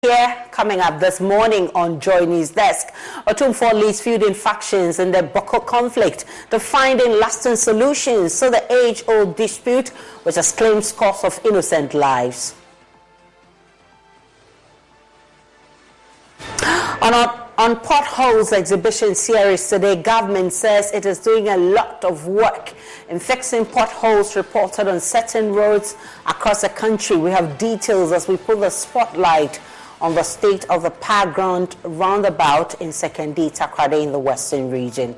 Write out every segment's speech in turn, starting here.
Here, coming up this morning on Joy News Desk, Otumfuo leads feuding factions in the Boko conflict to finding lasting solutions to the age-old dispute which has claimed scores of innocent lives. On Potholes exhibition series today, government says it is doing a lot of work in fixing potholes reported on certain roads across the country. We have details as we put the spotlight on the state of the Paa Grant Roundabout in Sekondi, Takoradi in the Western region.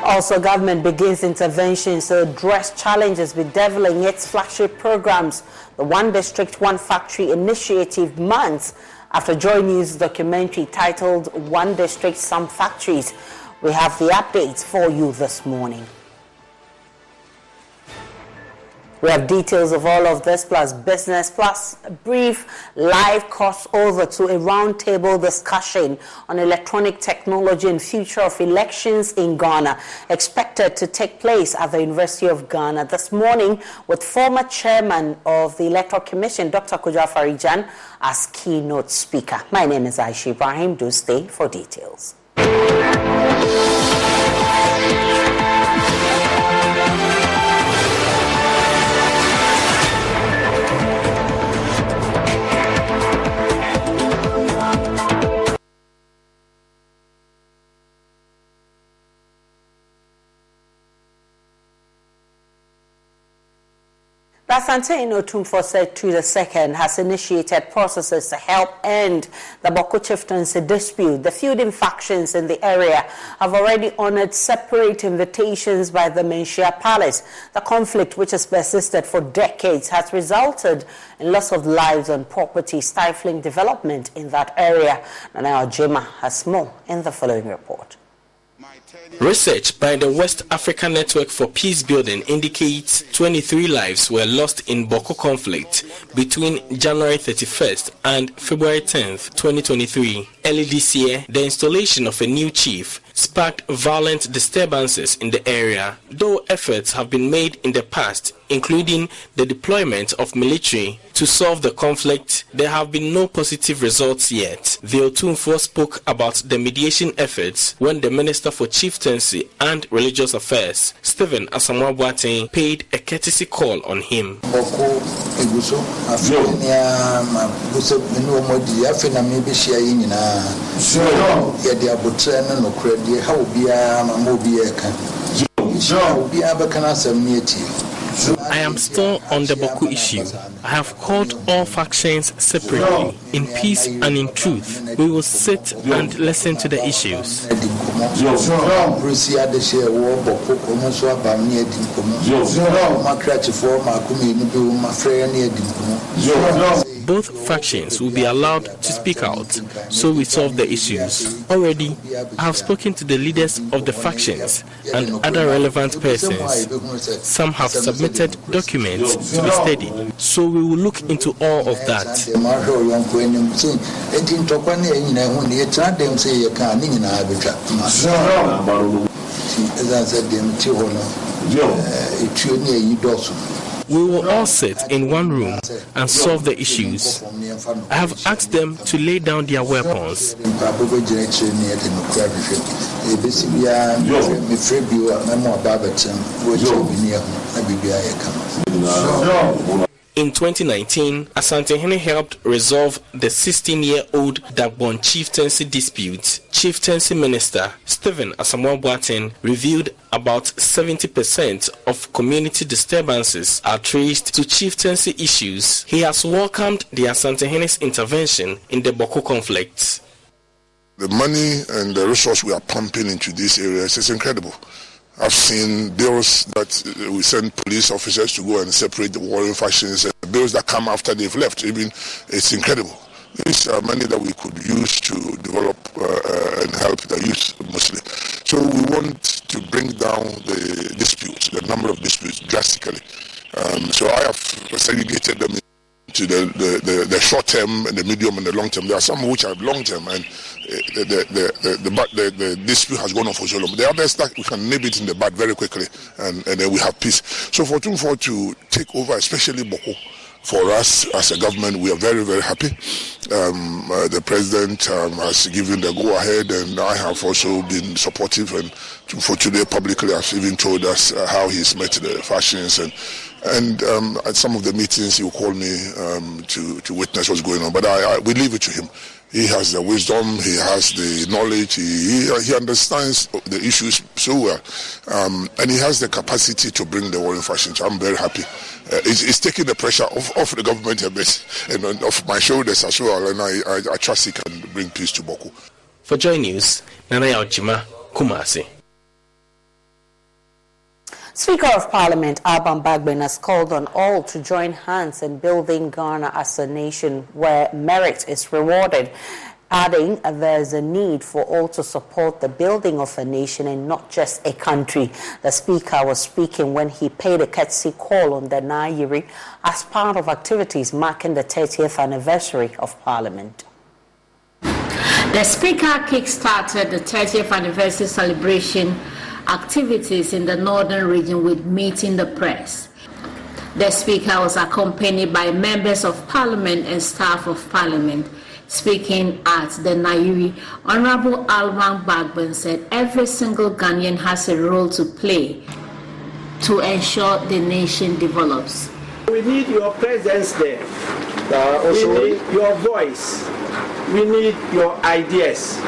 Also, government begins interventions to address challenges bedeviling its flagship programs, the One District, One Factory initiative, months after Joy News documentary titled One District, Some Factories. We have the updates for you this morning. We have details of all of this, plus business, plus a brief live crossover to a roundtable discussion on electronic technology and future of elections in Ghana, expected to take place at the University of Ghana this morning with former chairman of the Electoral Commission, Dr. Kojo Afari-Gyan, as keynote speaker. My name is Aisha Ibrahim. Do stay for details. Asante Otumfuo said to the second has initiated processes to help end the Boko chieftaincy dispute. The feuding factions in the area have already honored separate invitations by the Menchia Palace. The conflict, which has persisted for decades, has resulted in loss of lives and property, stifling development in that area. Nana Ojema has more in the following report. Research by the West Africa Network for Peace Building indicates 23 lives were lost in Boko conflict between January 31st and February 10th, 2023. Early this year, the installation of a new chief sparked violent disturbances in the area. Though efforts have been made in the past, including the deployment of military to solve the conflict, there have been no positive results yet. The Otumfuo spoke about the mediation efforts when the Minister for Chieftaincy and Religious Affairs, Stephen Asamoah Boateng, paid a courtesy call on him. I am still on the Boko issue. I have called all factions separately. In peace and in truth, we will sit and listen to the issues. Both factions will be allowed to speak out, so we solve the issues. Already, I have spoken to the leaders of the factions and other relevant persons. Some have submitted documents to be studied, so we will look into all of that. We will all sit in one room and solve the issues. I have asked them to lay down their weapons. In 2019, Asantehene helped resolve the 16-year-old Dagbon chieftaincy dispute. Chieftaincy Minister Stephen Asamoah Boateng revealed about 70% of community disturbances are traced to chieftaincy issues. He has welcomed the Asantehene's intervention in the Boko conflict. The money and the resource we are pumping into these areas is incredible. I've seen bills that we send police officers to go and separate the warring factions, and bills that come after they've left. Even it's incredible. These are money that we could use to develop and help the youth mostly. So we want to bring down the disputes, the number of disputes drastically. So I have segregated them to the short term and the medium and the long term. There are some which are long term, and the dispute has gone on for so long. The others that we can nib it in the bud very quickly, and then we have peace. So for Otumfuo to take over, especially Boko, For us as a government, we are very, very happy. The president has given the go-ahead, and I have also been supportive. And for today, publicly, has even told us how he's met the fashions. And at some of the meetings, he will call me to witness what's going on. But we leave it to him. He has the wisdom, he has the knowledge, he understands the issues so well, and he has the capacity to bring the warring fashion. So I'm very happy. It's taking the pressure off the government a bit and off my shoulders as well, and I trust he can bring peace to Boko. For Joy News, Nana Yaochima, Kumasi. Speaker of Parliament Alban Bagbin has called on all to join hands in building Ghana as a nation where merit is rewarded, adding there is a need for all to support the building of a nation and not just a country. The Speaker was speaking when he paid a courtesy call on the Nairi as part of activities marking the 30th anniversary of Parliament. The Speaker kick-started the 30th anniversary celebration activities in the northern region with meeting the press. The Speaker was accompanied by members of Parliament and staff of Parliament. Speaking at the Nairi, Honorable Alban Bagbin said every single Ghanaian has a role to play to ensure the nation develops. We need your presence there. We need your voice. We need your ideas.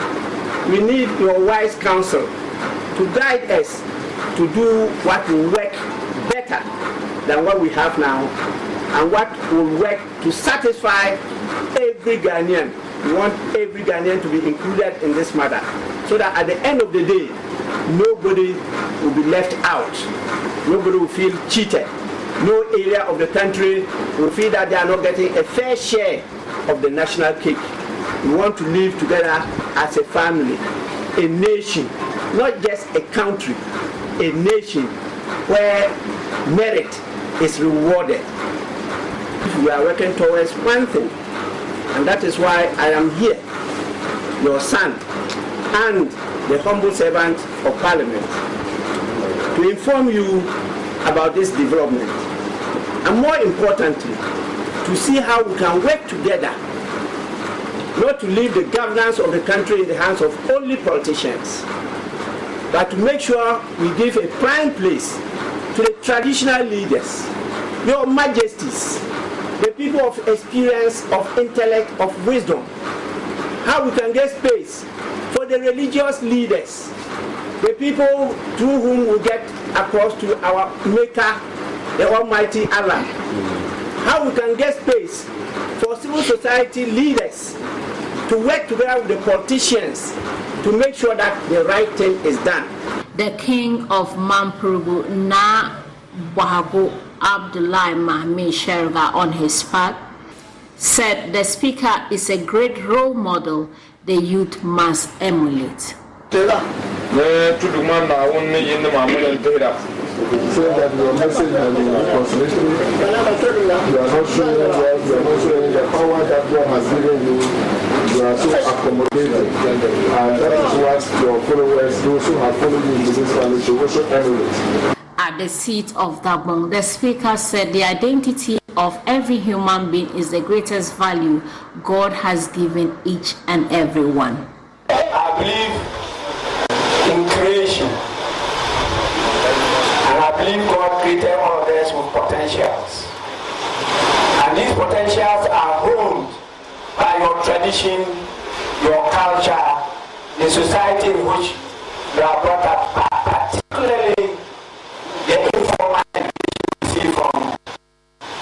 We need your wise counsel to guide us to do what will work better than what we have now and what will work to satisfy every Ghanaian. We want every Ghanaian to be included in this matter so that at the end of the day, nobody will be left out. Nobody will feel cheated. No area of the country will feel that they are not getting a fair share of the national cake. We want to live together as a family, a nation, not just a country, a nation where merit is rewarded. We are working towards one thing, and that is why I am here, your son and the humble servant of Parliament, to inform you about this development, and more importantly, to see how we can work together, not to leave the governance of the country in the hands of only politicians, but to make sure we give a prime place to the traditional leaders, your majesties, the people of experience, of intellect, of wisdom, how we can get space for the religious leaders, the people through whom we get across to our Maker, the Almighty Allah, how we can get space for civil society leaders to work together with the politicians to make sure that the right thing is done. The King of Mampurubu, Na Wahago Abdullahi Mahmi Sherga, on his part, said the Speaker is a great role model the youth must emulate. Say that your message has been reconciliation. You are not showing wealth, you are not showing the power that God has given you. You are so accommodating. And that is what your followers, those who have followed you in this family, should also emulate. At the seat of Dabong, the Speaker said the identity of every human being is the greatest value God has given each and every one. I believe in creation. And I believe God created all of us with potentials. And these potentials are honed by your tradition, your culture, the society in which you are brought up, particularly the informal education we see from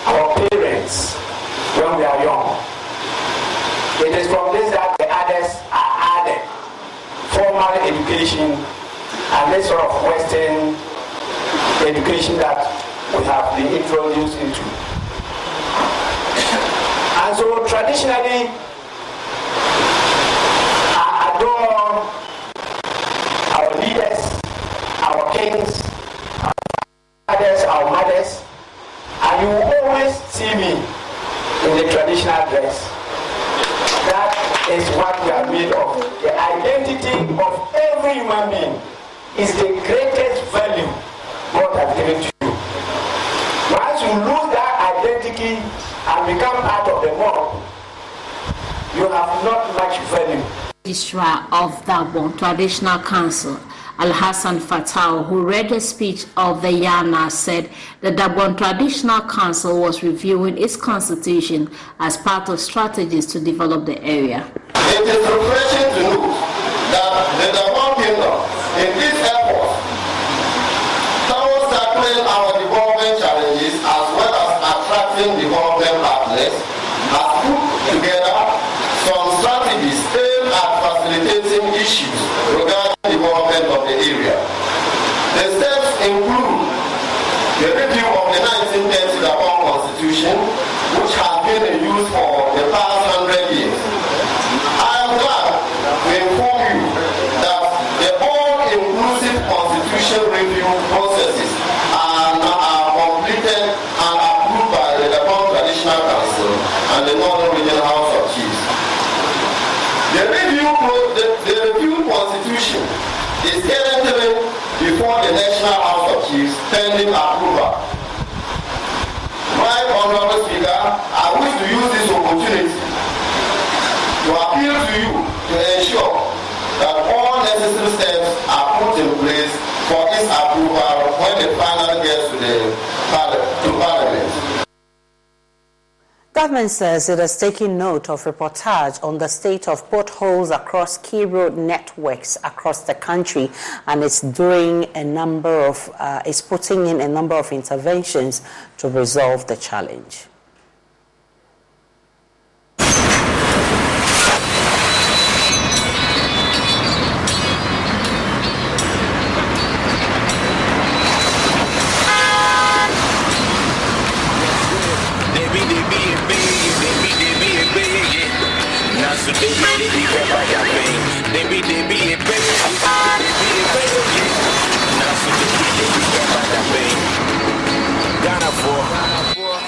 our parents when we are young. It is from this that the others are added. Formal education and this sort of Western education that we have been introduced into. And so traditionally, I adore our leaders, our kings, our fathers, our mothers, and you will always see me in the traditional dress. That is what we are made of. The identity of every human being is the greatest value God has given to you. Once you lose that identity, and become part of the mob, you have not much value. Registrar of Dagbon Traditional Council, Al-Hassan Fatau, who read the speech of the Yana, said the Dagbon Traditional Council was reviewing its constitution as part of strategies to develop the area. It is refreshing to know that the Dagbon Kingdom, in this effort towards tackling our development challenges as well as attracting development partners, has put together some strategies aimed at facilitating issues regarding development of the area. The steps include the review of the 1930 Dagbon Constitution, which has been in use for the past 100 years. I am glad to inform you that the all-inclusive constitution review processes are completed and approved by the Dagbon Traditional Council and the Northern Regional House of Chiefs. The review constitution is currently before the National House of Chiefs pending approval. My Honorable Speaker, I wish to use this opportunity to appeal to you to ensure that all necessary steps are put in place for its approval when the final gets to Parliament. Government says it has taken note of reportage on the state of potholes across key road networks across the country, and it's putting in a number of interventions to resolve the challenge.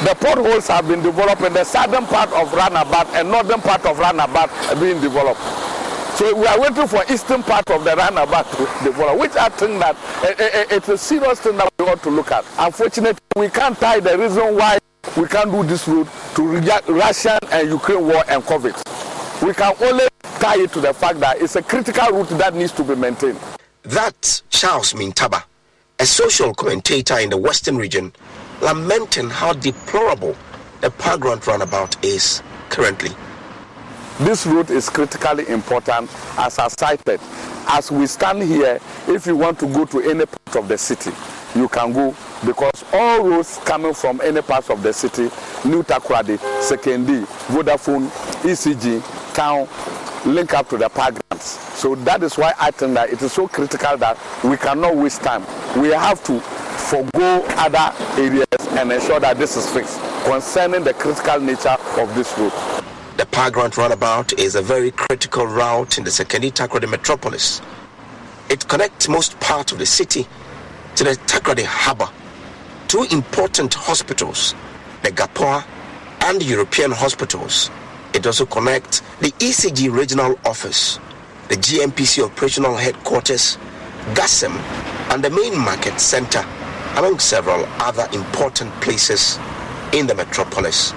The potholes have been developed in the southern part of Roundabout and northern part of Roundabout are being developed. So we are waiting for eastern part of the Roundabout to develop, which I think that it's a serious thing that we ought to look at. Unfortunately, we can't tie the reason why we can't do this route to Russian and Ukraine war and COVID. We can only tie it to the fact that it's a critical route that needs to be maintained. That's Charles Mintaba, a social commentator in the Western region, lamenting how deplorable the Paa Grant Roundabout is currently. This route is critically important, as I cited. As we stand here, if you want to go to any part of the city, you can go, because all roads coming from any part of the city, New Takoradi, Sekendi, Vodafone, ECG, Town, link up to the Paa Grants. So that is why I think that it is so critical that we cannot waste time. We have to forgo other areas and ensure that this is fixed concerning the critical nature of this route. The Paa Grant Roundabout is a very critical route in the Sekendi Takoradi metropolis. It connects most part of the city to the Takoradi harbour. Two important hospitals, the Gapoa and the European hospitals. It also connects the ECG regional office, the GMPC operational headquarters, GASEM, and the main market centre, among several other important places in the metropolis.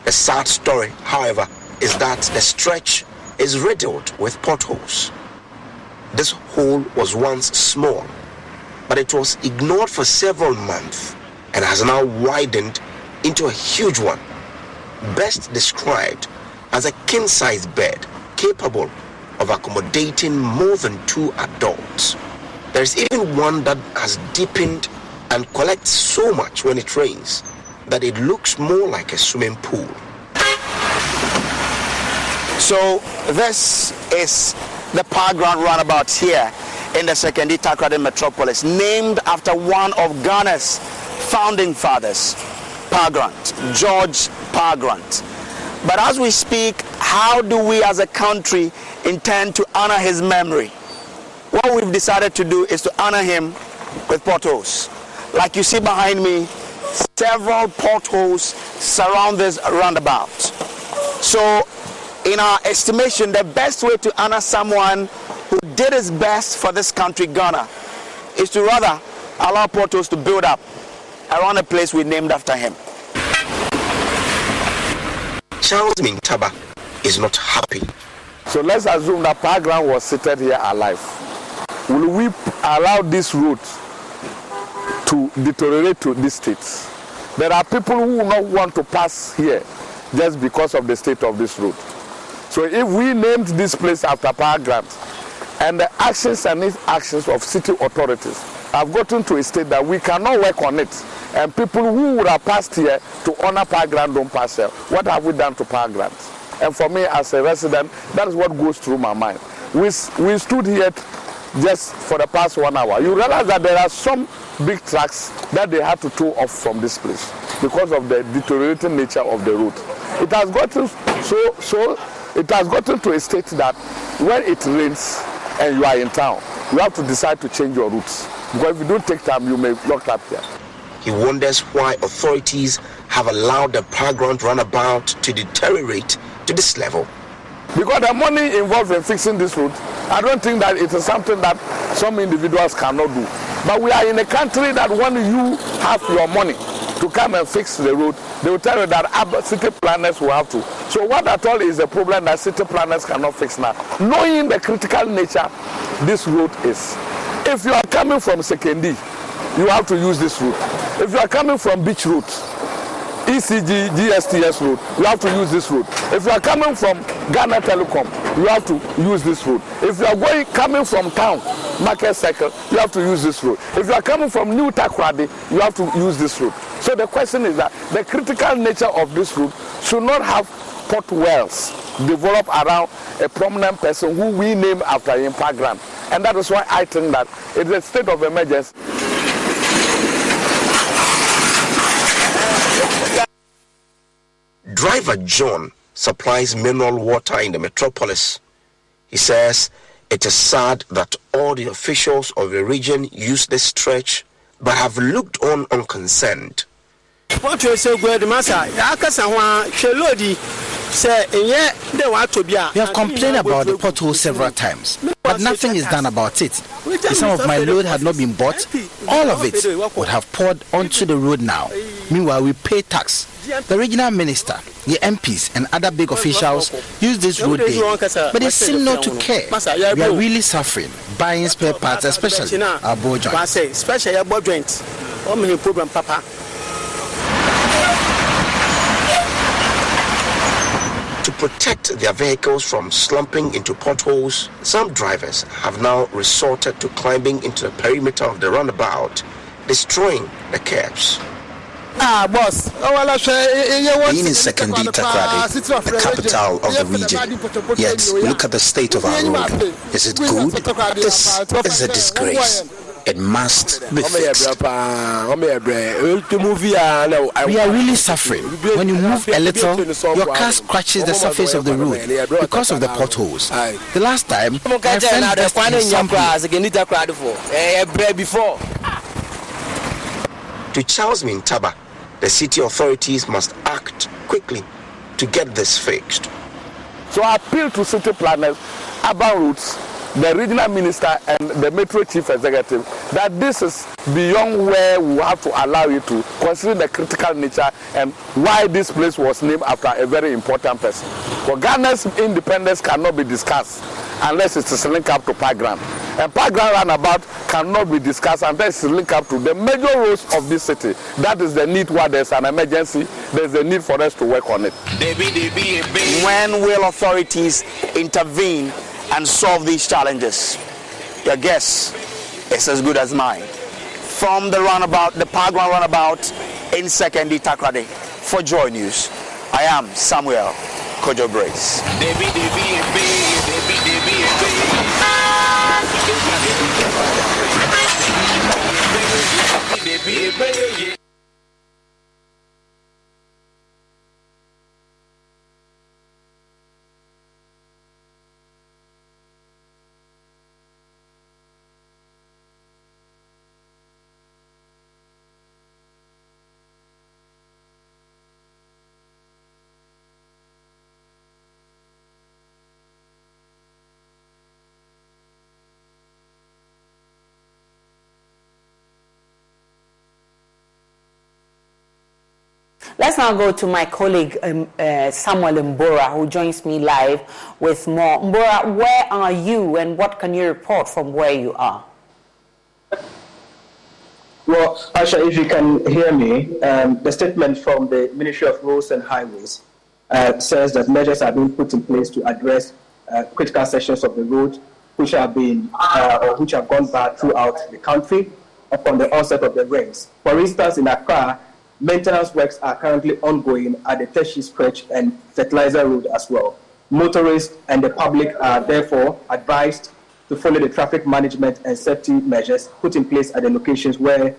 The sad story, however, is that the stretch is riddled with potholes. This hole was once small, but it was ignored for several months and has now widened into a huge one, best described as a king-size bed capable of accommodating more than 2 adults. There is even one that has deepened and collects so much when it rains that it looks more like a swimming pool. So this is the Paa Grant Roundabout here in the Sekendi Takoradi metropolis, named after one of Ghana's founding fathers, Paa Grant, George Paa Grant. But as we speak, how do we as a country intend to honor his memory? What we've decided to do is to honor him with potholes. Like you see behind me, several potholes surround this roundabout. So in our estimation, the best way to honor someone who did his best for this country, Ghana, is to rather allow Potholes to build up around a place we named after him. Charles Mintaba is not happy. So let's assume that Paa Grant was seated here alive. Will we allow this route to deteriorate to this state? There are people who will not want to pass here just because of the state of this road. So if we named this place after Paa Grant, and the actions and inactions of city authorities have gotten to a state that we cannot work on it, and people who would have passed here to honor Paa Grant don't pass here, what have we done to Paa Grant? And for me as a resident, that is what goes through my mind. We stood here just for the past 1 hour. You realize that there are some big trucks that they have to tow off from this place because of the deteriorating nature of the road. It has gotten it has gotten to a state that when it rains and you are in town, you have to decide to change your routes, because if you don't take time, you may lock up here. He wonders why authorities have allowed the Paa Grant Roundabout to deteriorate to this level. Because the money involved in fixing this road, I don't think that it is something that some individuals cannot do. But we are in a country that when you have your money to come and fix the road, they will tell you that city planners will have to. So what at all is the problem that city planners cannot fix now? Knowing the critical nature this road is. If you are coming from Sekendi, you have to use this route. If you are coming from Beach Route, ECG, GSTS road, you have to use this road. If you are coming from Ghana Telecom, you have to use this road. If you are coming from town, Market Circle, you have to use this road. If you are coming from New Takoradi, you have to use this road. So the question is that the critical nature of this road should not have potholes develop around a prominent person who we name after him, Paa Grant. And that is why I think that it is a state of emergency. Driver John supplies mineral water in the metropolis. He says it is sad that all the officials of the region use this stretch but have looked on unconcerned. We have complained about the potholes several times, but nothing is done about it. If some of my load had not been bought, all of it would have poured onto the road now. Meanwhile, we pay tax. The regional minister, the MPs and other big officials use this road daily, but they seem not to care. We are really suffering, buying spare parts, especially our ball joints. To protect their vehicles from slumping into potholes, some drivers have now resorted to climbing into the perimeter of the roundabout, destroying the curbs. Boss. Being in Sekendi, Takoradi, the capital of the region, yet look at the state of our road. Is it good? This is a disgrace. It must be fixed. We are really suffering. When you move a little, your car scratches the surface of the road because of the potholes. The last time, my friend To Charles Mintaba, the city authorities must act quickly to get this fixed. So I appeal to city planners, urban routes, the regional minister and the metro chief executive that this is beyond where we have to allow you to consider the critical nature and why this place was named after a very important person. For Ghana's independence cannot be discussed unless it is linked up to Paa Grant. And Paa Grant Roundabout cannot be discussed unless it is linked up to the major roads of this city. That is the need where there's an emergency, there's a need for us to work on it. When will authorities intervene and solve these challenges? Your guess is as good as mine. From the roundabout, the Paa Grant Roundabout in Sekendi, Takoradi, for Joy News, I am Samuel Kojo Brace. Let's now go to my colleague Samuel Mbora, who joins me live with more. Mbora, where are you and what can you report from where you are? Well, Asha, if you can hear me, the statement from the Ministry of Roads and Highways says that measures are being put in place to address critical sections of the road which have been or which have gone bad throughout the country upon the onset of the rains. For instance, in Accra, maintenance works are currently ongoing at the Tertiary Stretch and Fertilizer Road as well. Motorists and the public are therefore advised to follow the traffic management and safety measures put in place at the locations where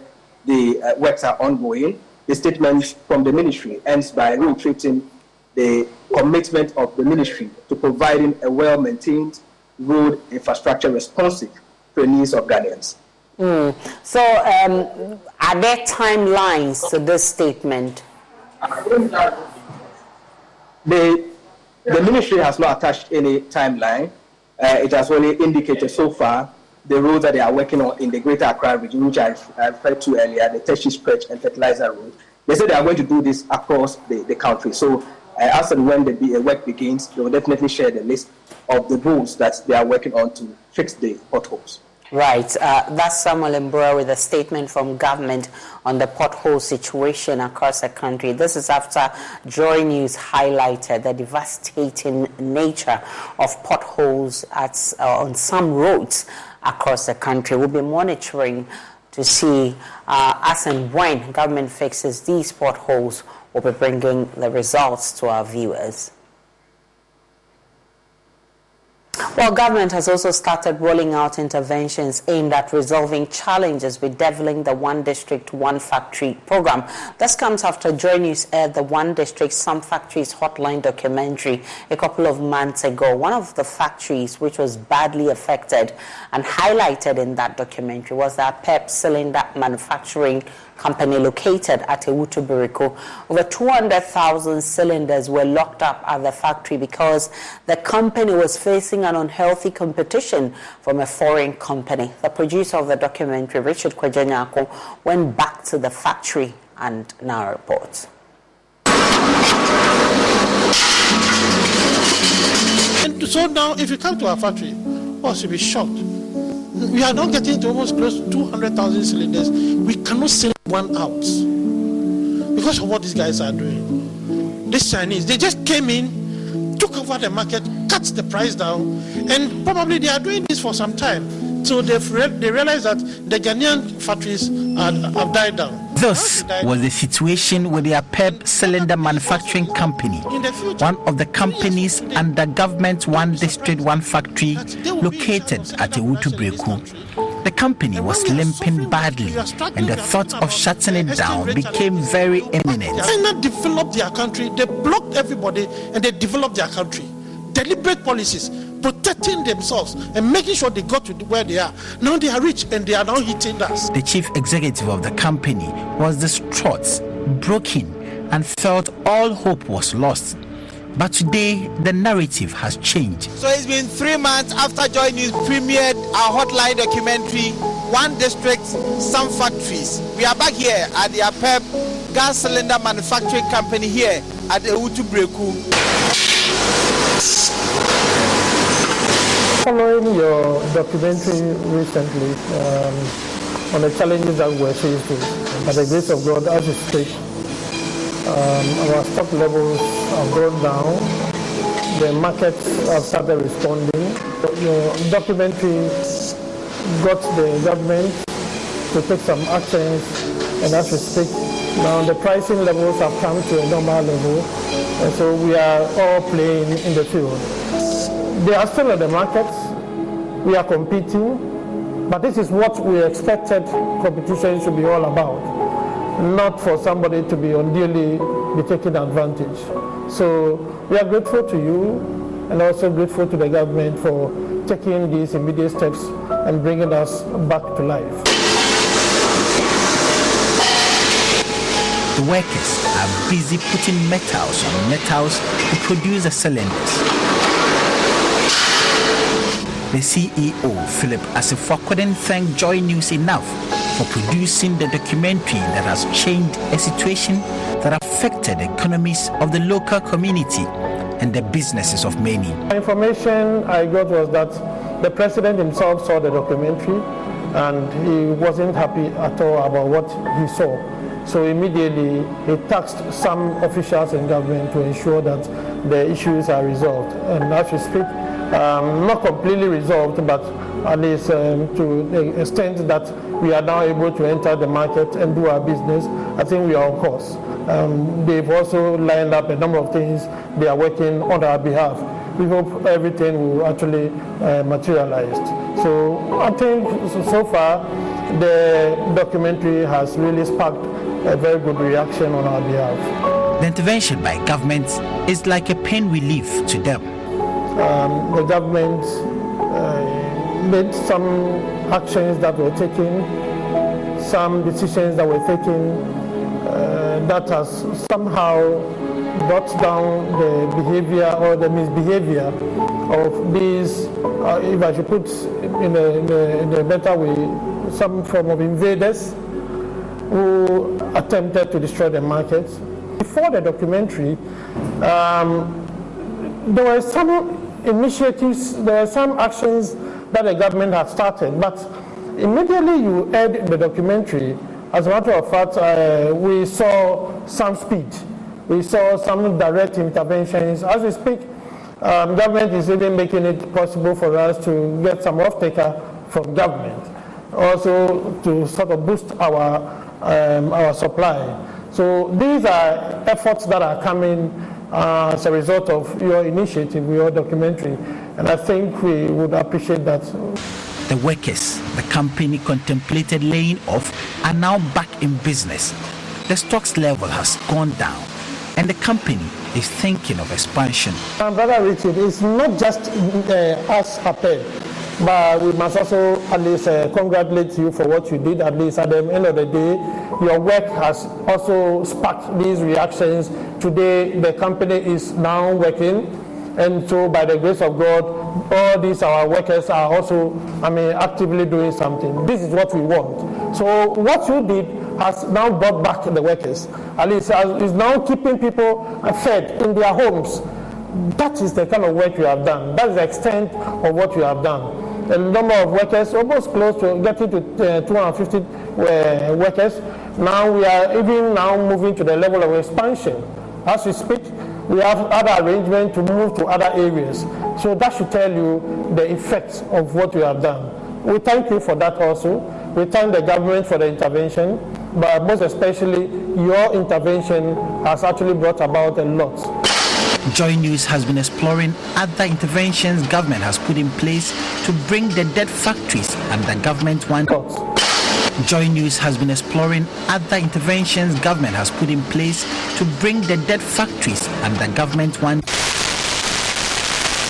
the works are ongoing. The statement from the ministry ends by reiterating the commitment of the ministry to providing a well-maintained road infrastructure responsive to the needs of Ghanaians. So, are there timelines to this statement? The ministry has not attached any timeline. It has only indicated so far the roads that they are working on in the Greater Accra region, which I referred to earlier, the Tertiary Stretch and Fertilizer Road. They said they are going to do this across the country. So, as and when the work begins, they will definitely share the list of the roads that they are working on to fix the potholes. Right. That's Samuel Mbura with a statement from government on the pothole situation across the country. This is after Joy News highlighted the devastating nature of potholes on some roads across the country. We'll be monitoring to see as and when government fixes these potholes. We'll be bringing the results to our viewers. Well, government has also started rolling out interventions aimed at resolving challenges with deviling the One District, One Factory program. This comes after Joy News aired the One District, Some Factories hotline documentary a couple of months ago. One of the factories which was badly affected and highlighted in that documentary was that PEP cylinder manufacturing company located at Ewutu-Biriko. Over 200,000 cylinders were locked up at the factory because the company was facing an unhealthy competition from a foreign company. The producer of the documentary, Richard Kwajanyako, went back to the factory and now reports. And so now, if you come to our factory, you'll be shocked. We are now getting to almost close to 200,000 cylinders. We cannot sell one out because of what these guys are doing. These Chinese, they just came in, took over the market, cut the price down, and probably they are doing this for some time. So they realize that the Ghanaian factories have died down. This was the situation with the PEP cylinder manufacturing company, one of the companies under government One District, One Factory located at Ewutu-Biriko. The company was limping badly and the thought of shutting it down became very imminent. China developed their country, they blocked everybody and they developed their country. Deliberate policies, protecting themselves and making sure they got to where they are. Now they are rich and they are now hitting us. The chief executive of the company was distraught, broken, and felt all hope was lost. But today, the narrative has changed. So it's been 3 months after Joy News premiered our hotline documentary, One District, Some Factories. We are back here at the PEP gas cylinder manufacturing company here at Ewutu-Biriko. Following your documentary recently on the challenges that we're faced with, by the grace of God, as we speak, our stock levels have gone down. The markets have started responding. Your documentary got the government to take some actions, and as we speak, now the pricing levels have come to a normal level, and so we are all playing in the field. They are still in the markets. We are competing, but this is what we expected competition should be all about, not for somebody to be unduly be taking advantage. So we are grateful to you and also grateful to the government for taking these immediate steps and bringing us back to life. The workers are busy putting metals on metals to produce the cylinders. The CEO, Philip Asifo, couldn't thank Joy News enough for producing the documentary that has changed a situation that affected the economies of the local community and the businesses of many. The information I got was that the president himself saw the documentary and he wasn't happy at all about what he saw. So immediately he tasked some officials in government to ensure that the issues are resolved. And as we speak, not completely resolved, but at least to the extent that we are now able to enter the market and do our business, I think we are on course. They've also lined up a number of things they are working on our behalf. We hope everything will actually materialize. So I think so far the documentary has really sparked a very good reaction on our behalf. The intervention by government is like a pain relief to them. The government made some actions that were taken, some decisions that were taken that has somehow brought down the behavior or the misbehavior of these, if I should put in a better way, some form of invaders who attempted to destroy the market. Before the documentary, there were some initiatives, there were some actions that the government had started, but immediately you aired the documentary, as a matter of fact, we saw some speed. We saw some direct interventions. As we speak, government is even making it possible for us to get some off-taker from government, also to sort of boost our supply. So these are efforts that are coming as a result of your initiative, your documentary, and I think we would appreciate that. The workers the company contemplated laying off are now back in business. The stocks level has gone down, and the company is thinking of expansion. Brother Richard, it's not just us appelled, but we must also at least congratulate you for what you did. At least at the end of the day, your work has also sparked these reactions. Today, the company is now working, and so by the grace of God, all these our workers are also, actively doing something. This is what we want. So what you did has now brought back the workers. At least is now keeping people fed in their homes. That is the kind of work you have done. That is the extent of what you have done. The number of workers almost close to getting to 250 workers. Now we are even now moving to the level of expansion. As we speak, we have other arrangements to move to other areas. So that should tell you the effects of what you have done. We thank you for that also. We thank the government for the intervention, but most especially your intervention has actually brought about a lot. Joy News has been exploring other interventions government has put in place to bring the dead factories under government one. Joy News has been exploring other interventions government has put in place to bring the dead factories under government one.